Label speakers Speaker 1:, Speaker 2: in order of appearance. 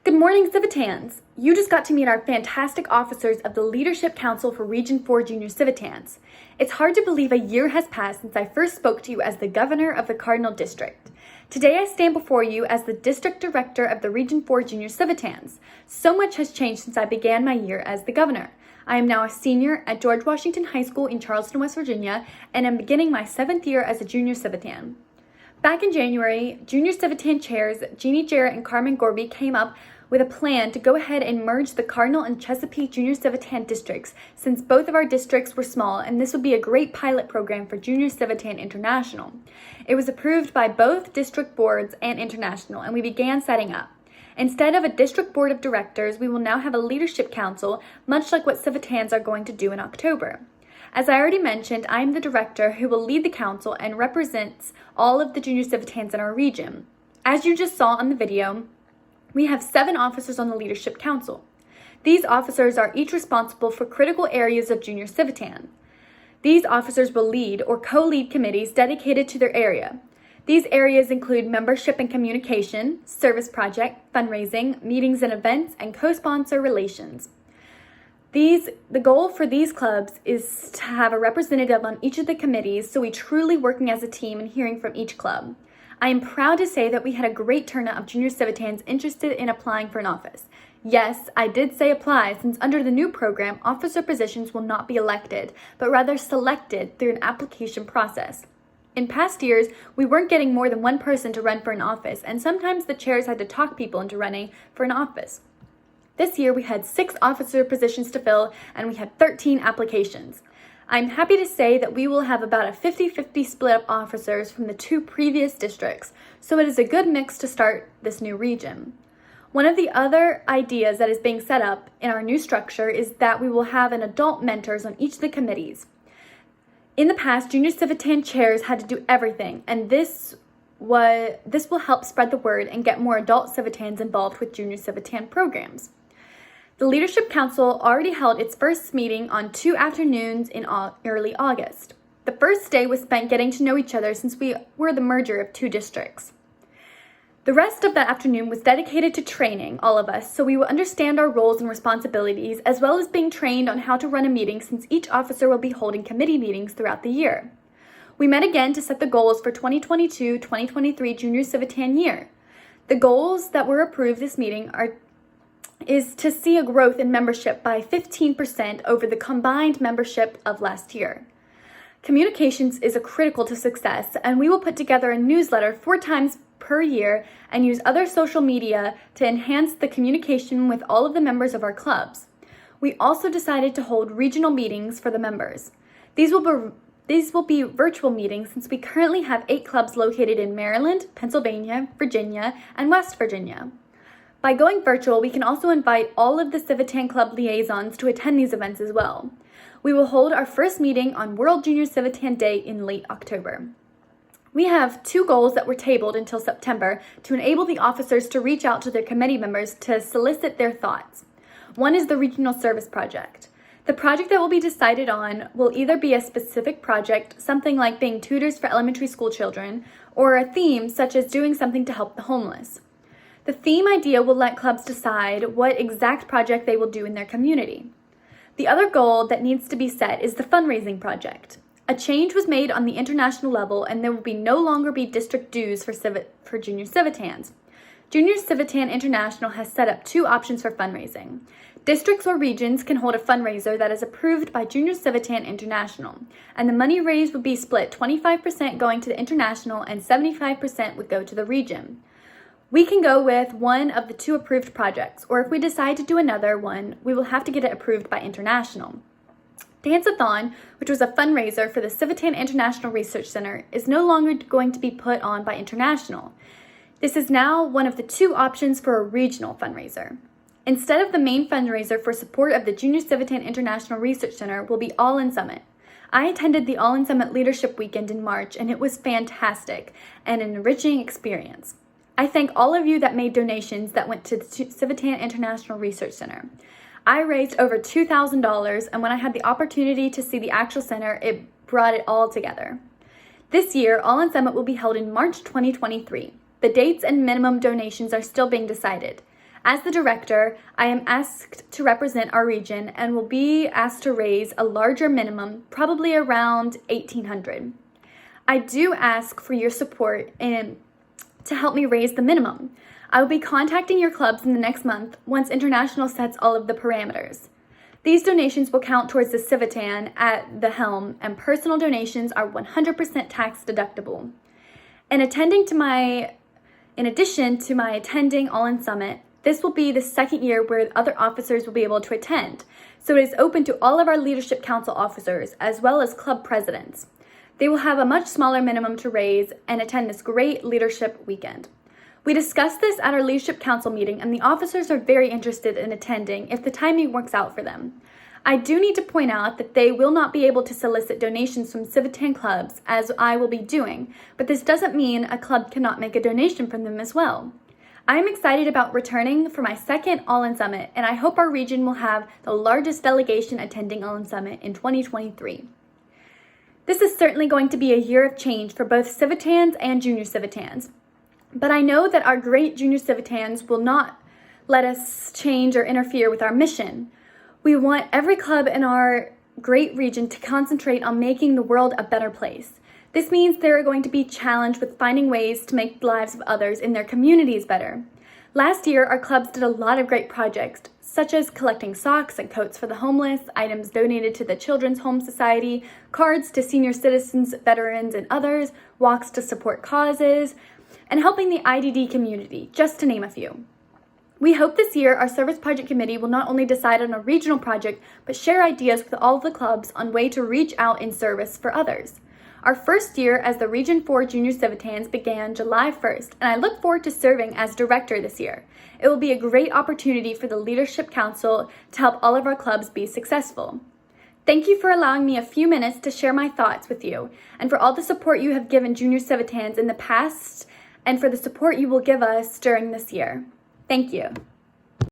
Speaker 1: Good morning, Civitans! You just got to meet our fantastic officers of the Leadership Council for Region 4 Junior Civitans. It's hard to believe a year has passed since I first spoke to you as the governor of the Cardinal District. Today I stand before you as the district director of the Region 4 Junior Civitans. So much has changed since I began my year as the governor. I am now a senior at George Washington High School in Charleston, West Virginia, and am beginning my 7th year as a Junior Civitan. Back in January, Junior Civitan chairs Jeannie Jarrett and Carmen Gorby came up with a plan to go ahead and merge the Cardinal and Chesapeake Junior Civitan districts, since both of our districts were small, and this would be a great pilot program for Junior Civitan International. It was approved by both district boards and International, and we began setting up. Instead of a district board of directors, we will now have a leadership council, much like what Civitans are going to do in October. As I already mentioned, I am the director who will lead the council and represents all of the Junior Civitans in our region. As you just saw on the video, we have 7 officers on the Leadership Council. These officers are each responsible for critical areas of Junior Civitan. These officers will lead or co-lead committees dedicated to their area. These areas include membership and communication, service project, fundraising, meetings and events, and co-sponsor relations. The goal for these clubs is to have a representative on each of the committees, so we truly working as a team and hearing from each club. I am proud to say that we had a great turnout of Junior Civitans interested in applying for an office. Yes, I did say apply, since under the new program, officer positions will not be elected, but rather selected through an application process. In past years, we weren't getting more than one person to run for an office, and sometimes the chairs had to talk people into running for an office. This year, we had 6 officer positions to fill, and we had 13 applications. I'm happy to say that we will have about a 50-50 split of officers from the 2 previous districts, so it is a good mix to start this new region. One of the other ideas that is being set up in our new structure is that we will have an adult mentors on each of the committees. In the past, Junior Civitan chairs had to do everything, and this will help spread the word and get more adult Civitans involved with Junior Civitan programs. The Leadership Council already held its first meeting on 2 afternoons in early August. The first day was spent getting to know each other since we were the merger of 2 districts. The rest of that afternoon was dedicated to training all of us so we will understand our roles and responsibilities, as well as being trained on how to run a meeting, since each officer will be holding committee meetings throughout the year. We met again to set the goals for 2022-2023 Junior Civitan year. The goals that were approved this meeting is to see a growth in membership by 15% over the combined membership of last year. Communications is critical to success, and we will put together a newsletter 4 times per year and use other social media to enhance the communication with all of the members of our clubs. We also decided to hold regional meetings for the members. These will be virtual meetings, since we currently have 8 clubs located in Maryland, Pennsylvania, Virginia, and West Virginia. By going virtual, we can also invite all of the Civitan Club liaisons to attend these events as well. We will hold our first meeting on World Junior Civitan Day in late October. We have 2 goals that were tabled until September to enable the officers to reach out to their committee members to solicit their thoughts. One is the Regional Service Project. The project that will be decided on will either be a specific project, something like being tutors for elementary school children, or a theme such as doing something to help the homeless. The theme idea will let clubs decide what exact project they will do in their community. The other goal that needs to be set is the fundraising project. A change was made on the international level, and there will no longer be district dues for Junior Civitans. Junior Civitan International has set up 2 options for fundraising. Districts or regions can hold a fundraiser that is approved by Junior Civitan International, and the money raised would be split 25% going to the international and 75% would go to the region. We can go with one of the 2 approved projects, or if we decide to do another one, we will have to get it approved by International. Dance-a-thon, which was a fundraiser for the Civitan International Research Center, is no longer going to be put on by International. This is now one of the 2 options for a regional fundraiser. Instead of the main fundraiser for support of the Junior Civitan International Research Center will be All In Summit. I attended the All In Summit Leadership Weekend in March, and it was fantastic and an enriching experience. I thank all of you that made donations that went to the Civitan International Research Center. I raised over $2,000, and when I had the opportunity to see the actual center, it brought it all together. This year, All In Summit will be held in March 2023. The dates and minimum donations are still being decided. As the director, I am asked to represent our region and will be asked to raise a larger minimum, probably around $1,800. I do ask for your support to help me raise the minimum. I will be contacting your clubs in the next month once International sets all of the parameters. These donations will count towards the Civitan at the helm, and personal donations are 100% tax deductible. In addition to my attending All In Summit, this will be the second year where other officers will be able to attend, so it is open to all of our Leadership Council officers as well as club presidents. They will have a much smaller minimum to raise and attend this great leadership weekend. We discussed this at our Leadership Council meeting, and the officers are very interested in attending if the timing works out for them. I do need to point out that they will not be able to solicit donations from Civitan clubs, as I will be doing, but this doesn't mean a club cannot make a donation from them as well. I am excited about returning for my second All In Summit, and I hope our region will have the largest delegation attending All In Summit in 2023. This is certainly going to be a year of change for both Civitans and Junior Civitans, but I know that our great Junior Civitans will not let us change or interfere with our mission. We want every club in our great region to concentrate on making the world a better place. This means they're going to be challenged with finding ways to make the lives of others in their communities better. Last year, our clubs did a lot of great projects, such as collecting socks and coats for the homeless, items donated to the Children's Home Society, cards to senior citizens, veterans, and others, walks to support causes, and helping the IDD community, just to name a few. We hope this year our Service Project Committee will not only decide on a regional project, but share ideas with all of the clubs on way to reach out in service for others. Our first year as the Region 4 Junior Civitans began July 1st, and I look forward to serving as director this year. It will be a great opportunity for the Leadership Council to help all of our clubs be successful. Thank you for allowing me a few minutes to share my thoughts with you, and for all the support you have given Junior Civitans in the past, and for the support you will give us during this year. Thank you.